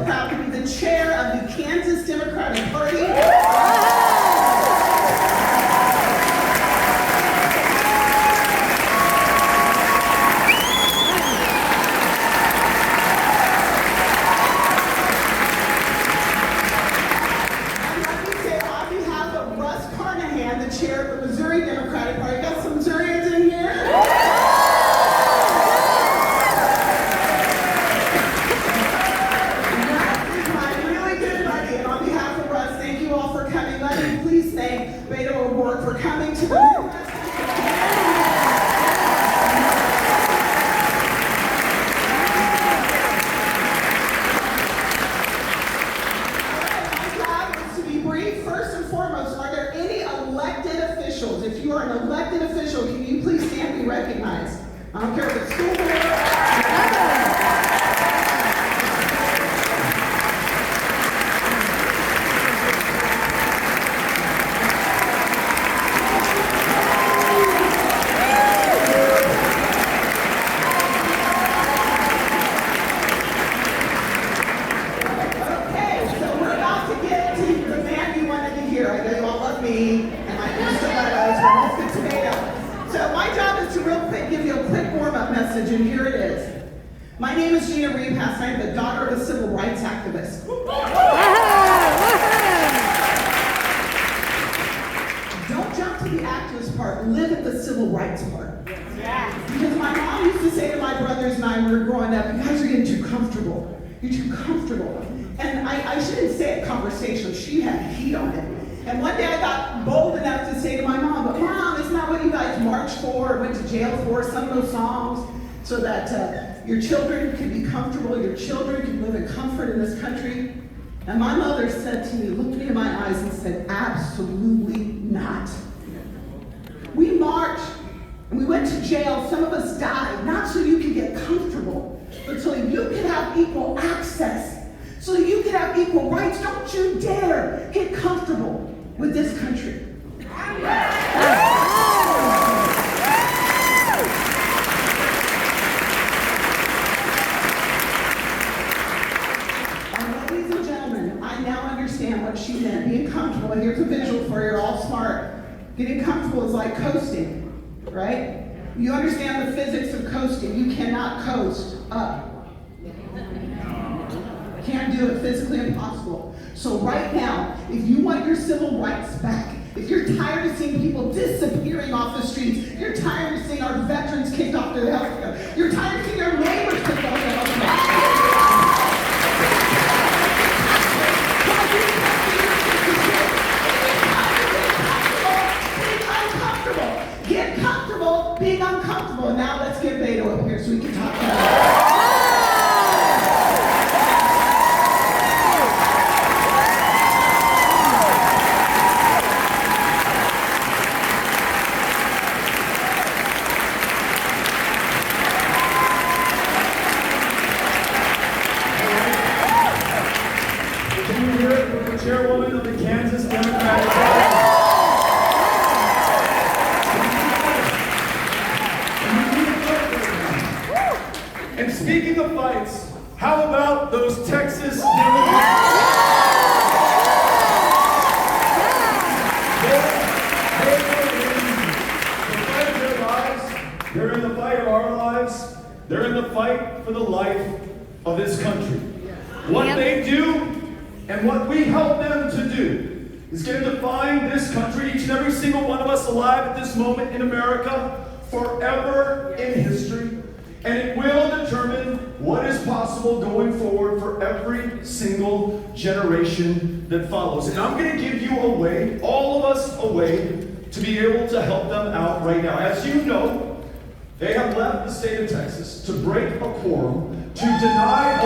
proud to be the chair of the Kansas Democratic Party. Chair of the Missouri Democratic Party. Got some Missourians in here? That is my really good buddy. And on behalf of Russ, thank you all for coming. Let me please thank Beto Award for coming to the Midwest. First and foremost, are there any elected officials? If you are an elected official, can you please stand and be recognized? I don't care if it's school board. And I do stilettos, but let's get to Beto. So my job is to real quick give you a quick warm-up message, and here it is. My name is Gina Repass. I am the daughter of a civil rights activist. Don't jump to the activist part. Live at the civil rights part. Because my mom used to say to my brothers and I when we were growing up, you guys are getting too comfortable. You're too comfortable. And I shouldn't say it conversational. She had heat on it. And one day I got bold enough to say to my mom, but Mom, isn't that what you guys marched for or went to jail for, some of those songs, so that your children can be comfortable, your children can live in comfort in this country? And my mother said to me, looked me in my eyes and said, absolutely not. We marched and we went to jail. Some of us died, not so you could get comfortable, but so you could have equal access, so you could have equal rights. Don't you dare get comfortable with this country. Ladies and gentlemen, I now understand what she meant. Being comfortable, and here's a visual for you, you're all smart. Getting comfortable is like coasting, right? You understand the physics of coasting. You cannot coast up. Can't do it, physically impossible. So right now, if you want your civil rights back, if you're tired of seeing people disappearing off the streets, you're tired of seeing our veterans kicked off their health care, you're tired of seeing our neighbors kicked off their health care. Get comfortable being uncomfortable. And now let's get Beto up here so we can talk about it. Chairwoman of the Kansas Democratic Party. And speaking of fights, how about those Texas Democrats? They're in the fight of our lives. They're in the fight for the life of this country. What they do and what we help them to do is going to define this country, each and every single one of us alive at this moment in America, forever in history. And it will determine what is possible going forward for every single generation that follows. And I'm going to give you a way, all of us a way, to be able to help them out right now. As you know, they have left the state of Texas to break a quorum, to deny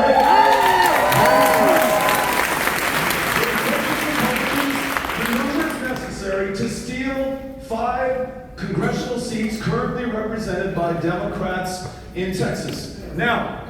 to steal 5 congressional seats currently represented by Democrats in Texas. Now,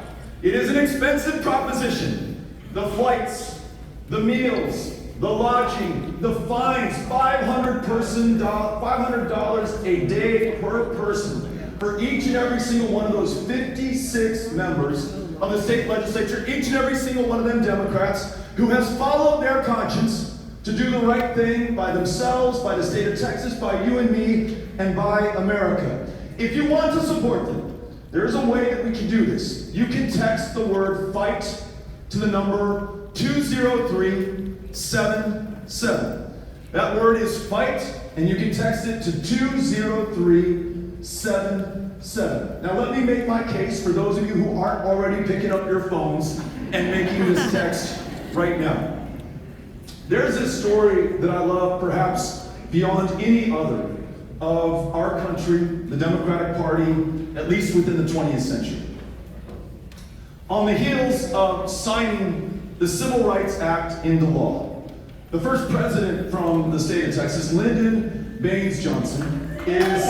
it is an expensive proposition. The flights, the meals, the lodging, the fines, $500 a day per person. for each and every single one of those 56 members of the state legislature, each and every single one of them Democrats, who has followed their conscience to do the right thing by themselves, by the state of Texas, by you and me, and by America. If you want to support them, there is a way that we can do this. You can text the word FIGHT to the number 20377. That word is FIGHT, and you can text it to 20377. Now let me make my case for those of you who aren't already picking up your phones and making this text right now. There's this story that I love perhaps beyond any other of our country, the Democratic Party, at least within the 20th century. On the heels of signing the Civil Rights Act into law, the first president from the state of Texas, Lyndon Baines Johnson, is...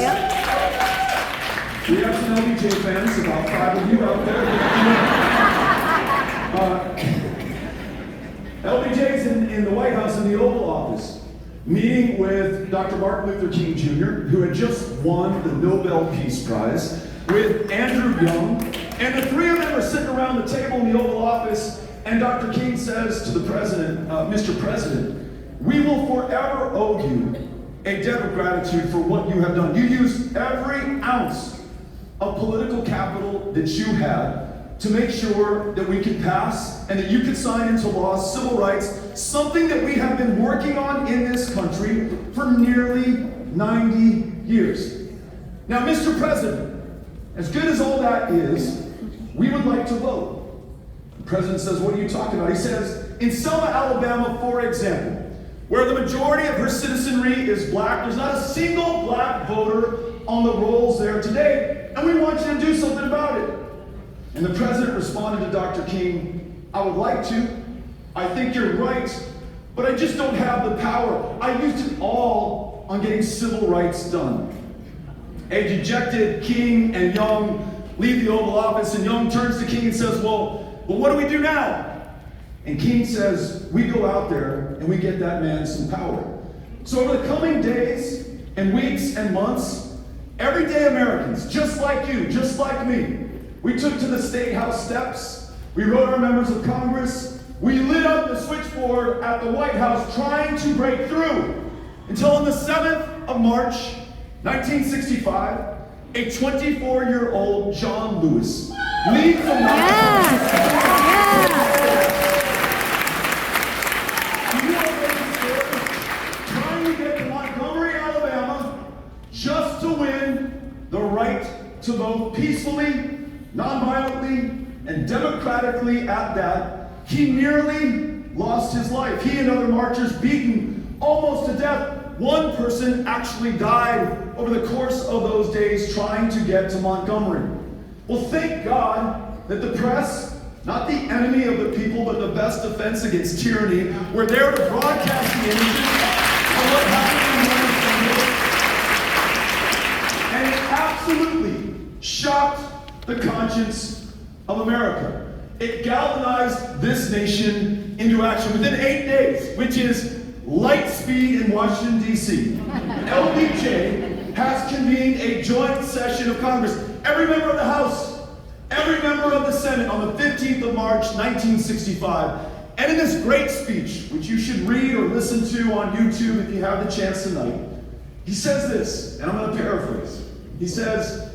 We have some LBJ fans, about 5 of you out there. LBJ's in the White House in the Oval Office, meeting with Dr. Martin Luther King Jr., who had just won the Nobel Peace Prize, with Andrew Young, and the three of them are sitting around the table in the Oval Office, and Dr. King says to the president, Mr. President, we will forever owe you a debt of gratitude for what you have done. You used every ounce of political capital that you had to make sure that we could pass and that you could sign into law civil rights, something that we have been working on in this country for nearly 90 years. Now, Mr. President, as good as all that is, we would like to vote. The president says, what are you talking about? He says, in Selma, Alabama, for example, where the majority of her citizenry is black, there's not a single black voter on the rolls there today, and we want you to do something about it. And the president responded to Dr. King, I would like to. I think you're right, but I just don't have the power. I used it all on getting civil rights done. A dejected King and Young leave the Oval Office, and Young turns to King and says, well, what do we do now? And King says, we go out there and we get that man some power. So over the coming days and weeks and months, everyday Americans, just like you, just like me, we took to the State House steps, we wrote our members of Congress, we lit up the switchboard at the White House trying to break through, until on the 7th of March, 1965, a 24-year-old John Lewis leaves the trying to get to Montgomery, Alabama, just to win the right to vote peacefully, non-violently, and democratically at that. He nearly lost his life. He and other marchers beaten almost to death. One person actually died over the course of those days trying to get to Montgomery. Well, thank God that the press, not the enemy of the people, but the best defense against tyranny, were there to broadcast the images of what happened in and it absolutely shocked the conscience of America. It galvanized this nation into action within 8 days, which is light speed in Washington, D.C. LBJ has convened a joint session of Congress. Every member of the House, every member of the Senate on the 15th of March, 1965. And in this great speech, which you should read or listen to on YouTube if you have the chance tonight, he says this, and I'm going to paraphrase. He says,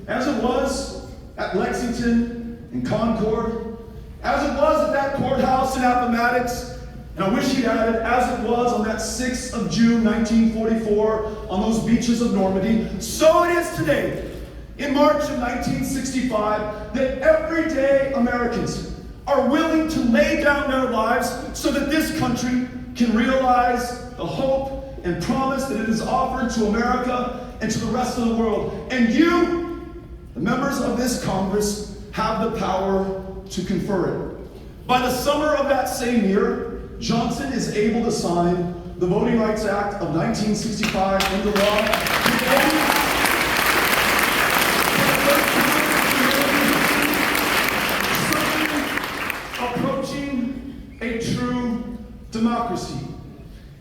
as it was at Lexington and Concord, as it was at that courthouse in Appomattox, and I wish he'd added, as it was on that 6th of June, 1944, on those beaches of Normandy, so it is today, in March of 1965, that everyday Americans are willing to lay down their lives so that this country can realize the hope and promise that it has offered to America and to the rest of the world. And you, the members of this Congress, have the power to confer it. By the summer of that same year, Johnson is able to sign the Voting Rights Act of 1965 into law. Approaching a true democracy.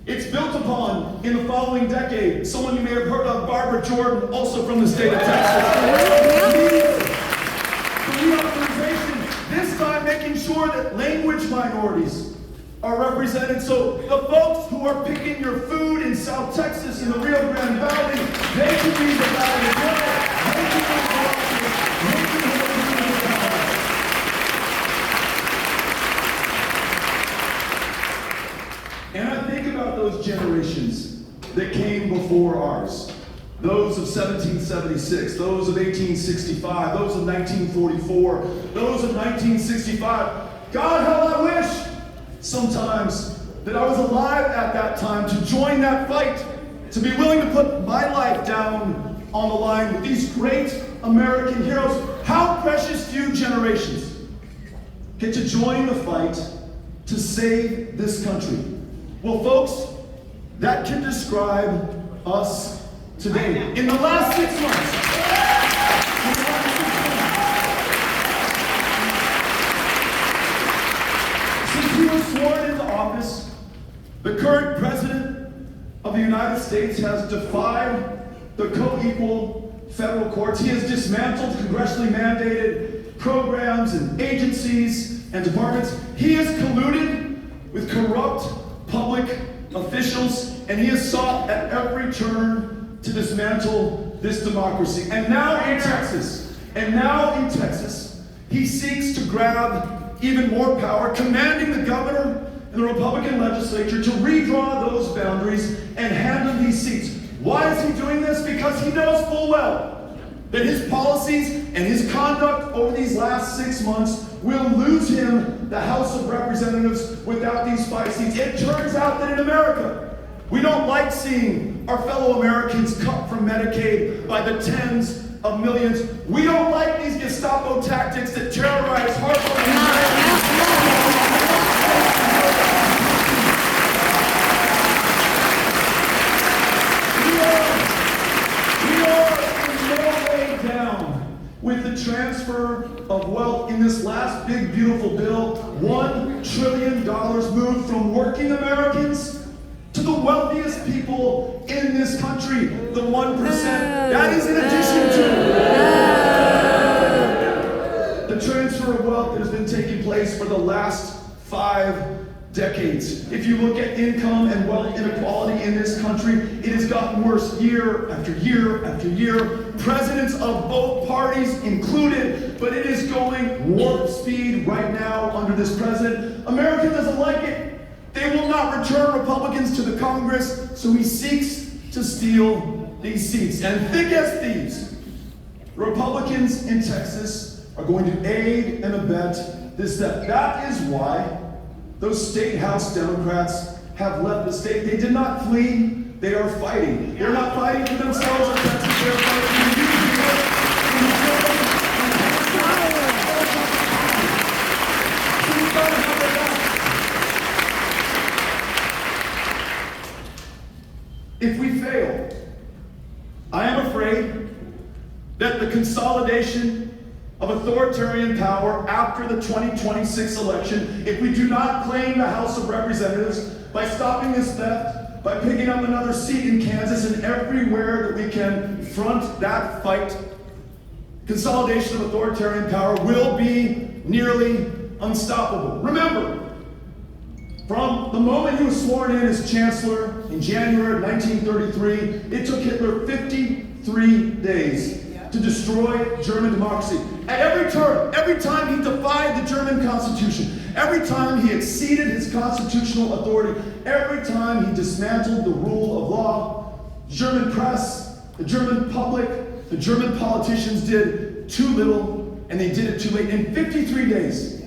It's been built upon in the following decade. Someone you may have heard of, Barbara Jordan, also from the state of Texas. The reauthorization, this time making sure that language minorities are represented. So the folks who are picking your food in South Texas, in the Rio Grande Valley, they can read the Valley as well. They can read the And I think about those generations that came before ours. Those of 1776, those of 1865, those of 1944, those of 1965. God, how I wish sometimes that I was alive at that time to join that fight, to be willing to put my life down on the line with these great American heroes. How precious few generations get to join the fight to save this country. Well, folks, that can describe us today. In the last 6 months, since he was sworn into office, the current president of the United States has defied the co-equal federal courts. He has dismantled congressionally mandated programs and agencies and departments. He has colluded with corrupt public officials, and he has sought at every turn to dismantle this democracy. And now in Texas, he seeks to grab even more power, commanding the governor and the Republican legislature to redraw those boundaries and hand him these seats. Why is he doing this? Because he knows full well that his policies and his conduct over these last 6 months will lose him the House of Representatives without these 5 seats. It turns out that in America, we don't like seeing our fellow Americans cut from Medicaid by the tens of millions. We don't like these Gestapo tactics that terrorize with the transfer of wealth in this last big beautiful bill. $1 trillion moved from working Americans to the wealthiest people in this country, the 1%. That is in addition to the transfer of wealth that has been taking place for the last 5 decades. If you look at income and wealth inequality in this country, it has gotten worse year after year after year. Presidents of both parties included, but it is going warp speed right now under this president. America doesn't like it. They will not return Republicans to the Congress, so he seeks to steal these seats. And thick as thieves, Republicans in Texas are going to aid and abet this step. That is why those state house Democrats have left the state. They did not flee, they are fighting. They're not fighting for themselves in Texas, they're fighting for you. If we fail, I am afraid that the consolidation of authoritarian power after the 2026 election, if we do not claim the House of Representatives by stopping this theft, by picking up another seat in Kansas and everywhere that we can front that fight, consolidation of authoritarian power will be nearly unstoppable. Remember, from the moment he was sworn in as chancellor in January of 1933, it took Hitler 53 days to destroy German democracy. At every turn, every time he defied the German Constitution, every time he exceeded his constitutional authority, every time he dismantled the rule of law, the German press, the German public, the German politicians did too little, and they did it too late. In 53 days,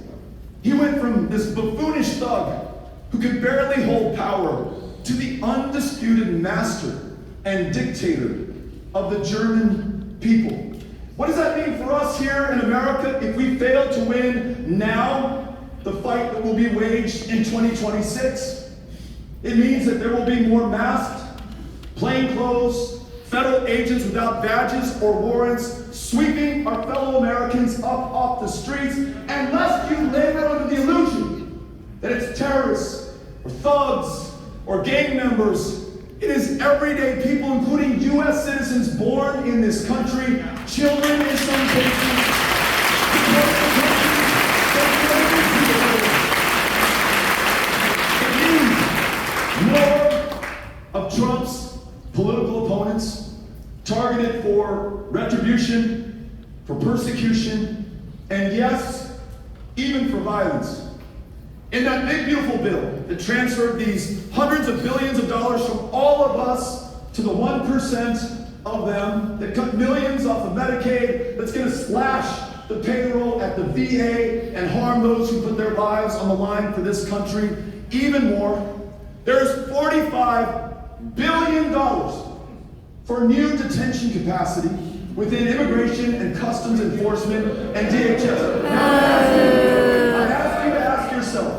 he went from this buffoonish thug who could barely hold power to the undisputed master and dictator of the German people. What does that mean for us here in America if we fail to win now the fight that will be waged in 2026? It means that there will be more masked, plainclothes, federal agents without badges or warrants sweeping our fellow Americans up off the streets, and lest you labor under the illusion that it's terrorists or thugs or gang members. It is everyday people, including U.S. citizens born in this country, children in some cases, more of Trump's political opponents targeted for retribution, for persecution, and yes, even for violence. In that big beautiful bill that transferred these hundreds of billions of dollars from all of us to the 1% of them, that cut millions off of Medicaid, that's going to slash the payroll at the VA and harm those who put their lives on the line for this country even more. There's $45 billion for new detention capacity within immigration and customs enforcement and DHS. Now I ask you to ask yourself,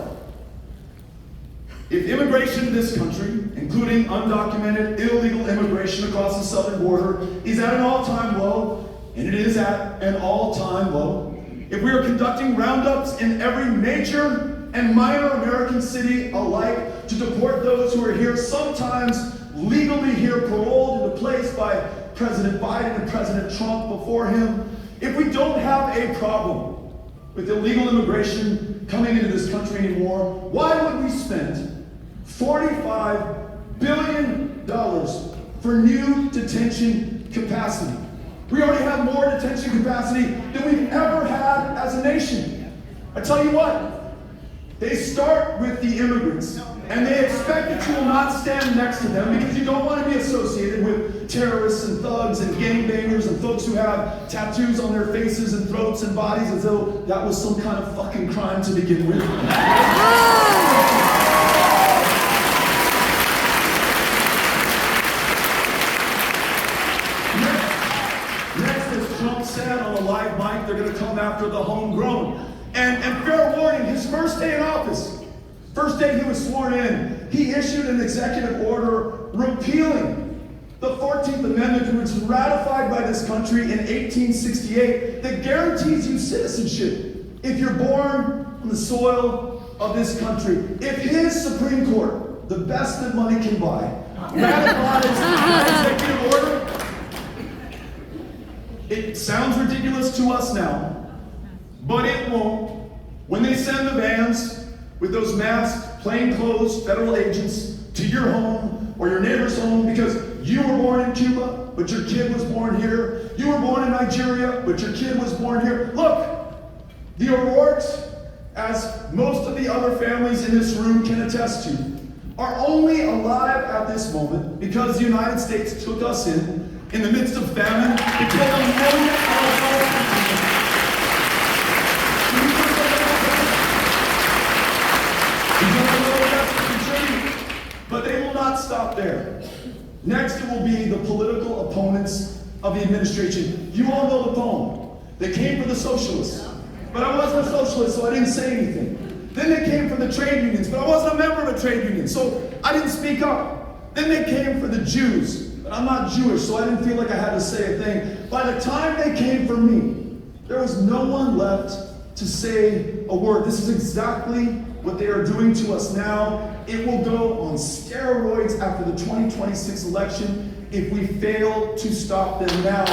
if immigration in this country, including undocumented illegal immigration across the southern border, is at an all-time low, and it is at an all-time low, if we are conducting roundups in every major and minor American city alike to deport those who are here, sometimes legally here, paroled into place by President Biden and President Trump before him, if we don't have a problem with illegal immigration coming into this country anymore, why would we spend $45 billion for new detention capacity? We already have more detention capacity than we've ever had as a nation. I tell you what, they start with the immigrants, and they expect that you will not stand next to them because you don't want to be associated with terrorists and thugs and gangbangers and folks who have tattoos on their faces and throats and bodies as though that was some kind of fucking crime to begin with. Next, as Trump said on a live mic, they're going to come after the homegrown. And fair warning, his first day in office, first day he was sworn in, he issued an executive order repealing the 14th Amendment, which was ratified by this country in 1868, that guarantees you citizenship if you're born on the soil of this country. If his Supreme Court, the best that money can buy, ratifies that executive order, it sounds ridiculous to us now, but it won't. When they send the vans with those masked, plainclothes federal agents to your home or your neighbor's home because you were born in Cuba, but your kid was born here. You were born in Nigeria, but your kid was born here. Look, the O'Rourke's, as most of the other families in this room can attest to, are only alive at this moment because the United States took us in the midst of famine, to kill a million but they will not stop there. Next, it will be the political opponents of the administration. You all know the poem. They came for the socialists, but I wasn't a socialist, so I didn't say anything. Then they came for the trade unions, but I wasn't a member of a trade union, so I didn't speak up. Then they came for the Jews, but I'm not Jewish, so I didn't feel like I had to say a thing. By the time they came for me, there was no one left to say a word. This is exactly what they are doing to us now. It will go on steroids after the 2026 election if we fail to stop them now. The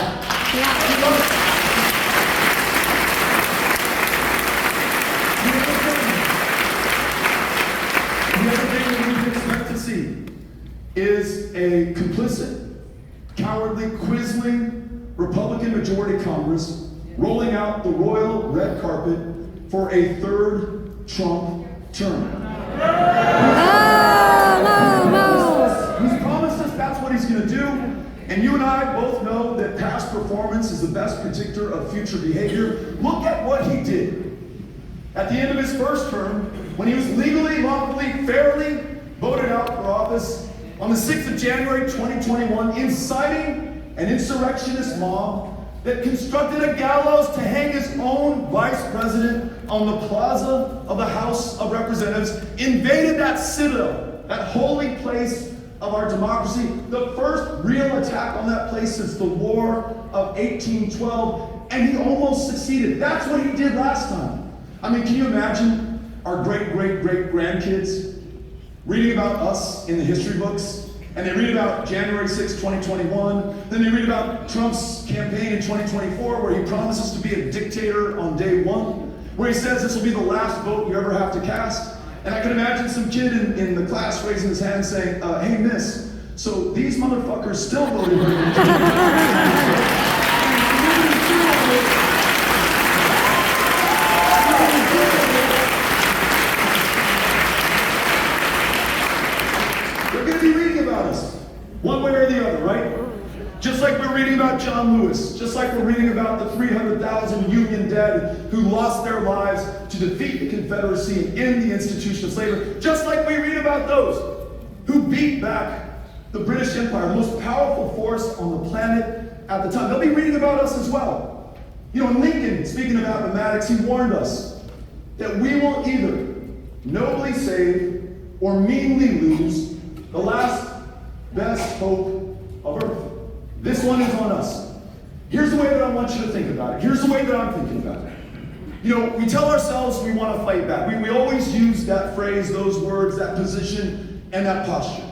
other thing that we can expect to see is a complicit, cowardly, quisling Republican majority Congress rolling out the royal red carpet for a third Trump term. He's promised us that's what he's going to do, and you and I both know that past performance is the best predictor of future behavior. Look at what he did at the end of his first term, when he was legally, lawfully, fairly voted out for office on the 6th of January 2021, inciting an insurrectionist mob that constructed a gallows to hang his own vice president on the plaza of the House of Representatives, invaded that citadel, that holy place of our democracy, the first real attack on that place since the War of 1812, and he almost succeeded. That's what he did last time. I mean, can you imagine our great-great-great-grandkids reading about us in the history books, and they read about January 6, 2021, then they read about Trump's campaign in 2024, where he promises to be a dictator on day one, where he says this will be the last vote you ever have to cast. And I can imagine some kid in the class raising his hand saying, hey, miss, so these motherfuckers still voted for me. They're going to be reading about us, one way or the other, right? Just like we're reading about John Lewis, just like we're reading about the 300,000 Union dead who lost their lives to defeat the Confederacy and end the institution of slavery, just like we read about those who beat back the British Empire, the most powerful force on the planet at the time. They'll be reading about us as well. You know, Lincoln, speaking of mathematics, he warned us that we will either nobly save or meanly lose the last best hope of Earth. This one is on us. Here's the way that I want you to think about it. Here's the way that I'm thinking about it. You know, we tell ourselves we want to fight back. We always use that phrase, those words, that position, and that posture.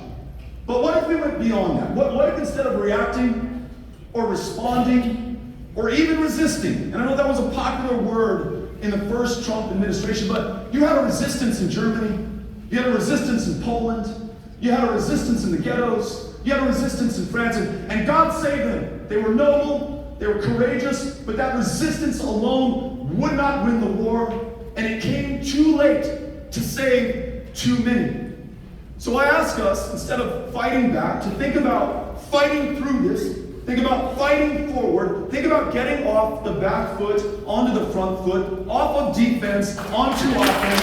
But what if we went beyond that? What if instead of reacting or responding or even resisting, and I know that was a popular word in the first Trump administration, but you had a resistance in Germany, you had a resistance in Poland, you had a resistance in the ghettos, you had a resistance in France, and God saved them. They were noble, they were courageous, but that resistance alone would not win the war, and it came too late to save too many. So I ask us, instead of fighting back, to think about fighting through this, think about fighting forward, think about getting off the back foot, onto the front foot, off of defense, onto offense.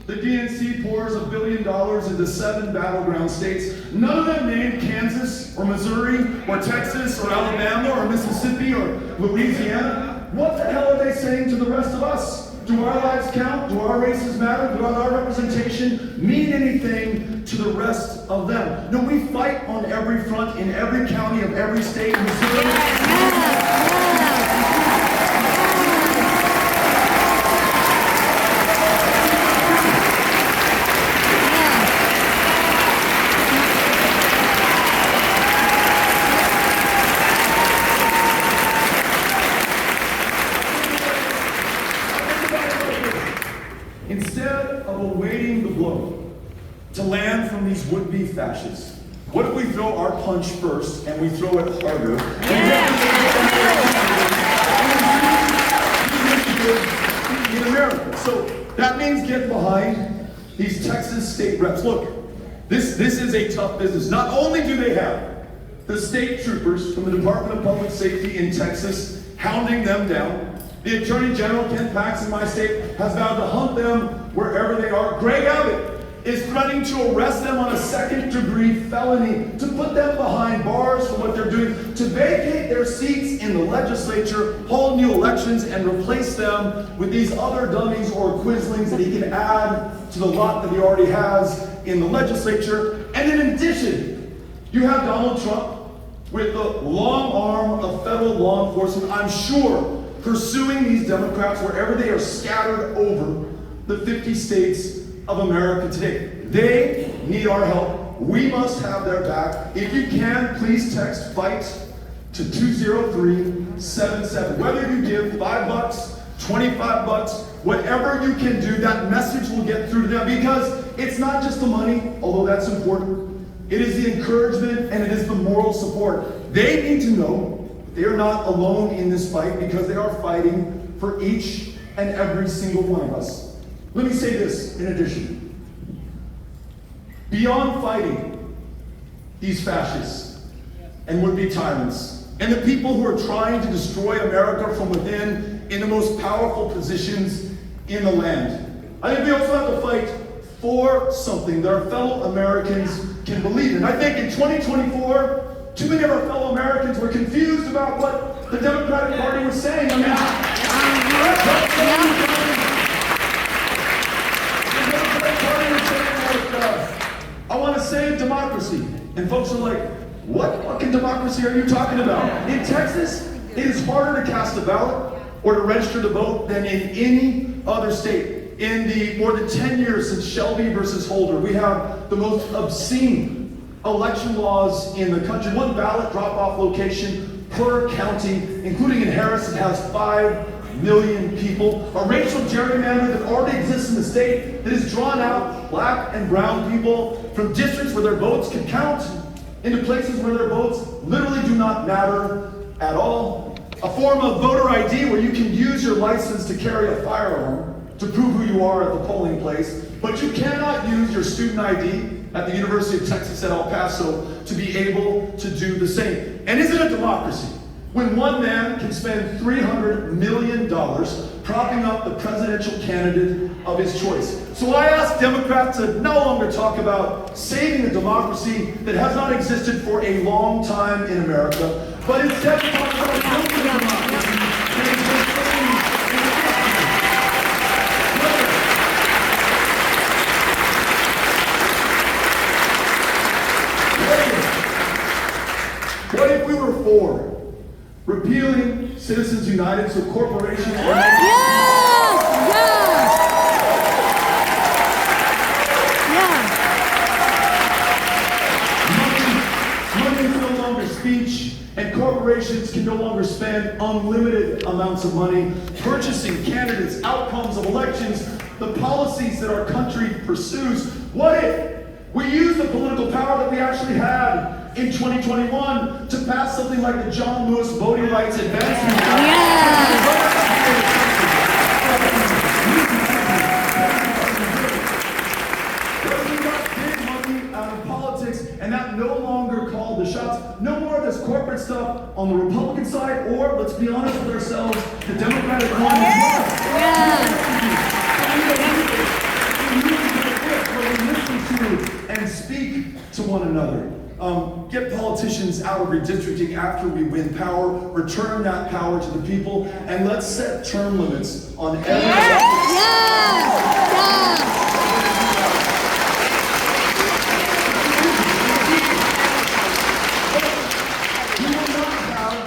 The DNC pours $1 billion into 7 battleground states, none of them named Kansas or Missouri or Texas or Alabama or Mississippi or Louisiana. What the hell are they saying to the rest of us? Do our lives count? Do our races matter? Do our representation mean anything to the rest of them? No, we fight on every front in every county of every state in Missouri. Instead of awaiting the blow to land from these would-be fascists, what if we throw our punch first and we throw it harder? In America. So that means get behind these Texas state reps. Look, this is a tough business. Not only do they have the state troopers from the Department of Public Safety in Texas hounding them down, the Attorney General, Ken Pax in my state, has vowed to hunt them wherever they are. Greg Abbott is threatening to arrest them on a second-degree felony, to put them behind bars for what they're doing, to vacate their seats in the legislature, hold new elections, and replace them with these other dummies or quislings that he can add to the lot that he already has in the legislature. And then in addition, you have Donald Trump with the long arm of federal law enforcement, I'm sure, pursuing these Democrats wherever they are scattered over the 50 states of America today. They need our help. We must have their back. If you can, please text FIGHT to 20377. Whether you give $5, $25, whatever you can do, that message will get through to them, because it's not just the money, although that's important. It is the encouragement and it is the moral support. They need to know they are not alone in this fight, because they are fighting for each and every single one of us. Let me say this in addition. Beyond fighting these fascists and would-be tyrants and the people who are trying to destroy America from within in the most powerful positions in the land, I think we also have to fight for something that our fellow Americans can believe in. I think in 2024, too many of our fellow Americans were confused about what the Democratic Party was saying. I mean, the Democratic Party was saying, like, I want to say democracy. And folks are like, what fucking democracy are you talking about? In Texas, it is harder to cast a ballot or to register to vote than in any other state. In the more than 10 years since Shelby versus Holder, we have the most obscene election laws in the country. One ballot drop-off location per county, including in Harris, it has 5 million people. A racial gerrymander that already exists in the state that has drawn out black and brown people from districts where their votes can count into places where their votes literally do not matter at all. A form of voter ID where you can use your license to carry a firearm to prove who you are at the polling place, but you cannot use your student ID at the University of Texas at El Paso to be able to do the same. And is it a democracy when one man can spend $300 million propping up the presidential candidate of his choice? So I ask Democrats to no longer talk about saving a democracy that has not existed for a long time in America, but instead talk about building a democracy that exists only in What if we were for repealing Citizens United so corporations are money is no longer speech, and corporations can no longer spend unlimited amounts of money purchasing candidates, outcomes of elections, the policies that our country pursues? What if we use the political power that we actually had in 2021 to pass something like the John Lewis Voting Rights Advancement Act? We got big money out of politics, and that no longer called the shots. No more of this corporate stuff on the Republican side, or let's be honest with ourselves, the Democratic one and speak to one another. Get politicians out of redistricting after we win power, return that power to the people, and let's set term limits on every We will not have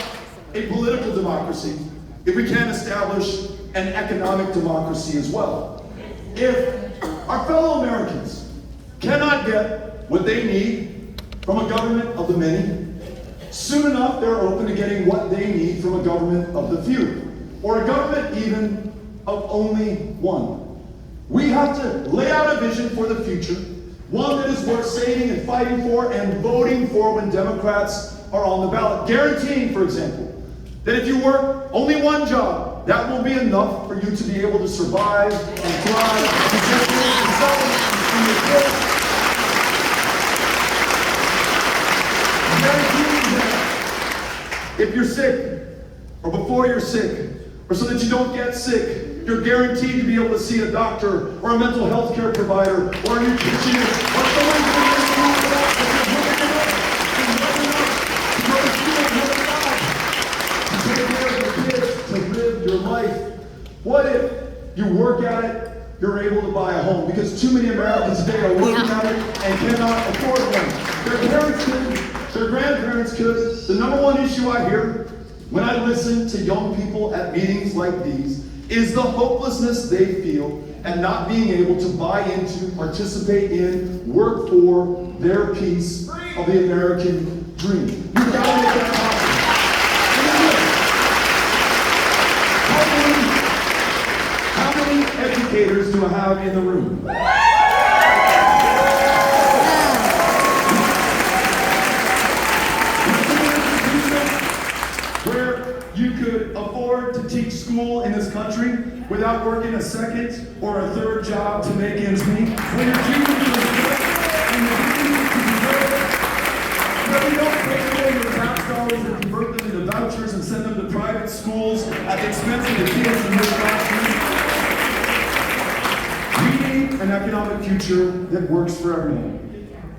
a political democracy if we can't establish an economic democracy as well. If our fellow Americans cannot get what they need from a government of the many, soon enough they're open to getting what they need from a government of the few, or a government even of only one. We have to lay out a vision for the future, one that is worth saving and fighting for and voting for when Democrats are on the ballot. Guaranteeing, for example, that if you work only one job, that will be enough for you to be able to survive and thrive and take care of yourself and your kids. If you're sick, or before you're sick, or so that you don't get sick, you're guaranteed to be able to see a doctor, or a mental health care provider, or a nutritionist, or someone who's going to go to take care of your kids, to live your life. What if you work at it, you're able to buy a home? Because too many Americans today are working at it and cannot afford one. Their parents couldn't. Their grandparents could. The number one issue I hear when I listen to young people at meetings like these is the hopelessness they feel at not being able to buy into, participate in, work for their piece of the American dream. You've got to make that possible. How many educators do I have in the room? You could afford to teach school in this country without working a second or a third job to make ends meet. When your teachers are good and your teachers can deserve, but we don't take away your tax dollars and convert them into vouchers and send them to private schools at the expense of the kids in your classroom. We need an economic future that works for everyone.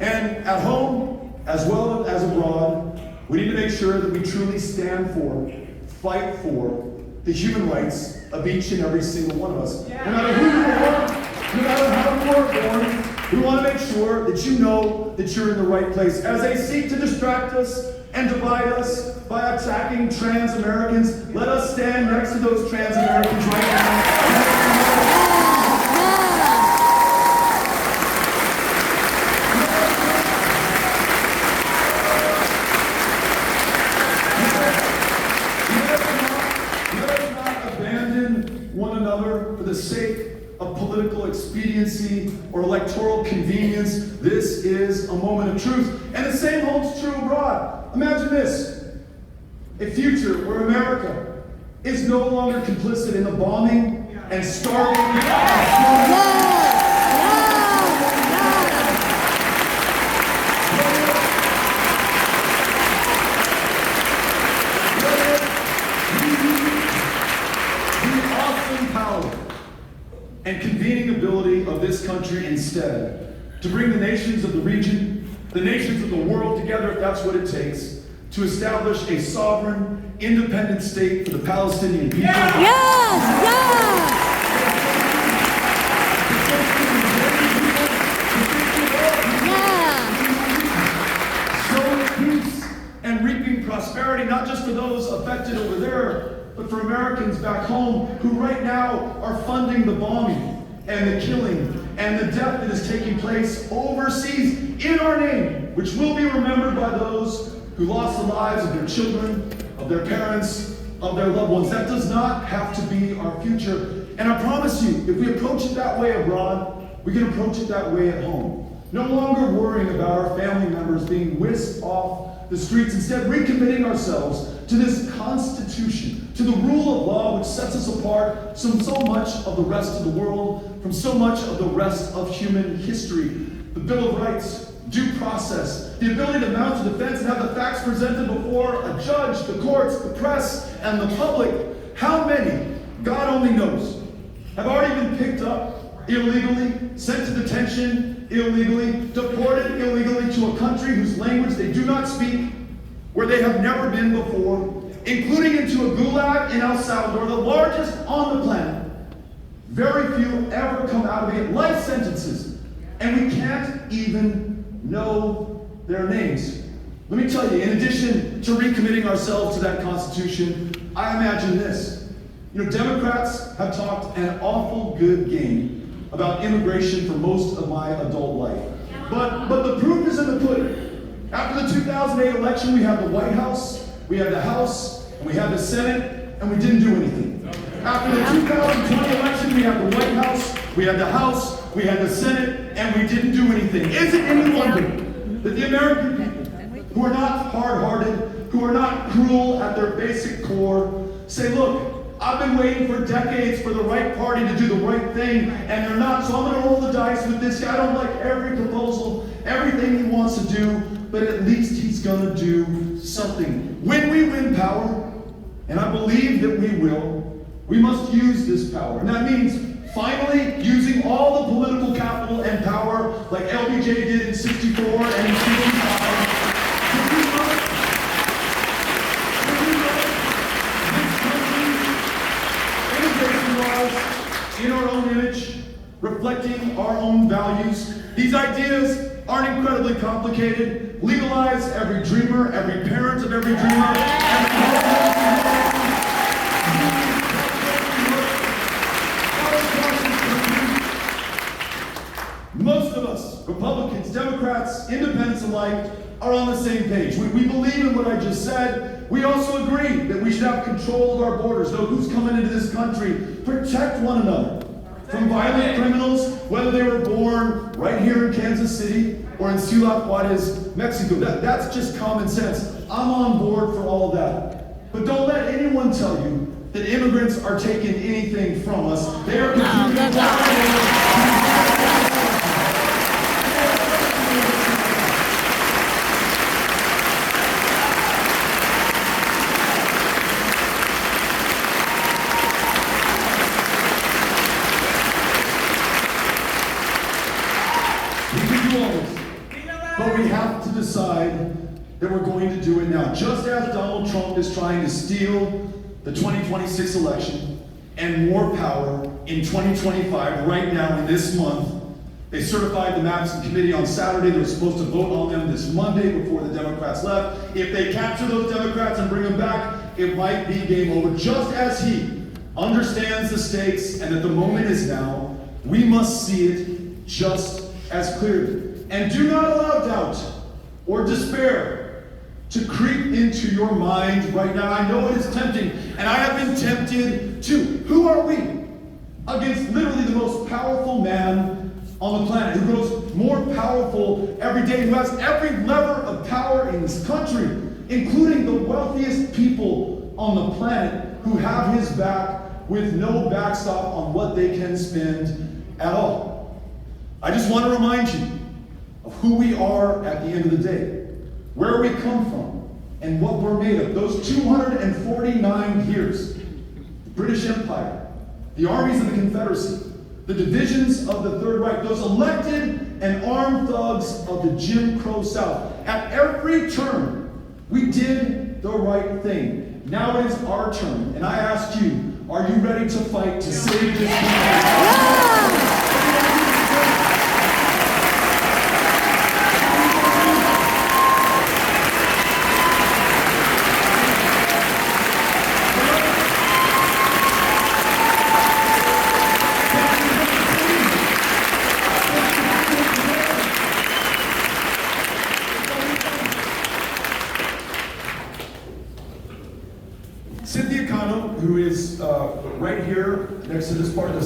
And at home, as well as abroad, we need to make sure that we truly stand for, fight for the human rights of each and every single one of us. No matter who you are, no matter how you were born, We want to make sure that you know that you're in the right place. As they seek to distract us and divide us by attacking trans Americans, let us stand next to those trans Americans right now. One another for the sake of political expediency or electoral convenience. This is a moment of truth. And the same holds true abroad. Imagine this: a future where America is no longer complicit in the bombing and starving. And convening ability of this country instead to bring the nations of the region, the nations of the world together, if that's what it takes, to establish a sovereign, independent state for the Palestinian people. Sowing peace and reaping prosperity, not just for those affected over there, but for Americans back home who right now are funding the bombing and the killing and the death that is taking place overseas in our name, which will be remembered by those who lost the lives of their children, of their parents, of their loved ones. That does not have to be our future. And I promise you, if we approach it that way abroad, we can approach it that way at home. No longer worrying about our family members being whisked off the streets, instead recommitting ourselves to this Constitution, to the rule of law which sets us apart from so much of the rest of the world, from so much of the rest of human history. The Bill of Rights, due process, the ability to mount a defense and have the facts presented before a judge, the courts, the press, and the public. How many, God only knows, have already been picked up illegally, sent to detention illegally, deported illegally to a country whose language they do not speak, where they have never been before, including into a gulag in El Salvador, the largest on the planet. Very few ever come out of it, life sentences, and we can't even know their names. Let me tell you, in addition to recommitting ourselves to that Constitution, I imagine this. Democrats have talked an awful good game about immigration for most of my adult life. But the proof is in the pudding. After the 2008 election, we had the White House, we had the House, and we had the Senate, and we didn't do anything. After the 2020 election, we had the White House, we had the House, we had the Senate, and we didn't do anything. Is it any wonder that the American people, who are not hard-hearted, who are not cruel at their basic core, say, look, I've been waiting for decades for the right party to do the right thing, and they're not, so I'm going to roll the dice with this guy. I don't like every proposal, everything he wants to do, but at least he's going to do something. When we win power, and I believe that we will, we must use this power. And that means finally using all the political capital and power like LBJ did in 64 and in 65. In our own image, reflecting our own values. These ideas aren't incredibly complicated. Legalize every dreamer, every parent of every dreamer, Most of us, Republicans, Democrats, independents alike, are on the same page. We believe in what I just said. We also agree that we should have control of our borders, know who's coming into this country, protect one another from violent criminals, whether they were born right here in Kansas City or in Ciudad Juarez, Mexico. That's just common sense. I'm on board for all of that. But don't let anyone tell you that immigrants are taking anything from us. They are But we have to decide that we're going to do it now. Just as Donald Trump is trying to steal the 2026 election and more power in 2025 right now in this month, They certified the maps in committee on Saturday. They were supposed to vote on them this Monday before the Democrats left. If they capture those Democrats and bring them back, it might be game over. Just as he understands the stakes and that the moment is now, we must see it just as clearly. And do not allow doubt or despair to creep into your mind right now. I know it is tempting, and I have been tempted too. Who are we against literally the most powerful man on the planet, who grows more powerful every day, who has every lever of power in this country, including the wealthiest people on the planet, who have his back with no backstop on what they can spend at all. I just want to remind you of who we are at the end of the day, where we come from, and what we're made of. Those 249 years, the British Empire, the armies of the Confederacy, the divisions of the Third Reich, those elected and armed thugs of the Jim Crow South. At every turn, we did the right thing. Now it is our turn, and I ask you, are you ready to fight to save this country? Who is right here next to this part of the